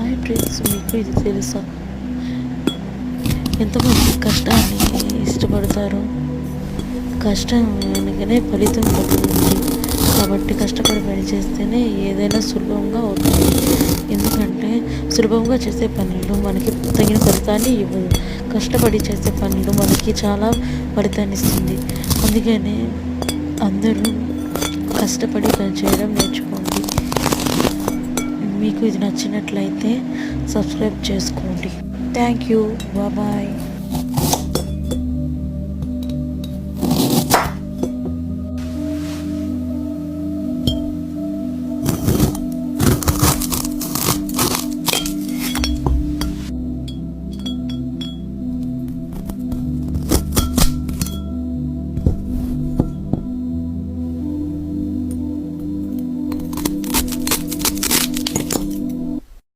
Hi friends, మీకు ఇది తెలుసా? ఎంతమంది కష్టాన్ని ఇష్టపడతారు? కష్టం అనగానే ఫలితం దక్కుతుంది. కాబట్టి కష్టపడి పని చేస్తేనే ఏదైనా సులభంగా అవుతుంది. ఎందుకంటే సులభంగా చేసే పనులు మనకి తగిన ఫలితాన్ని ఇవ్వదు. కష్టపడి చేసే పనులు మనకి చాలా ఫలితాన్ని ఇస్తుంది. అందుకనే అందరూ కష్టపడి పని చేయడం నేర్చుకోండి. మీకు ఇది నచ్చినట్లయితే సబ్స్క్రైబ్ చేసుకోండి. Thank you. బాయ్.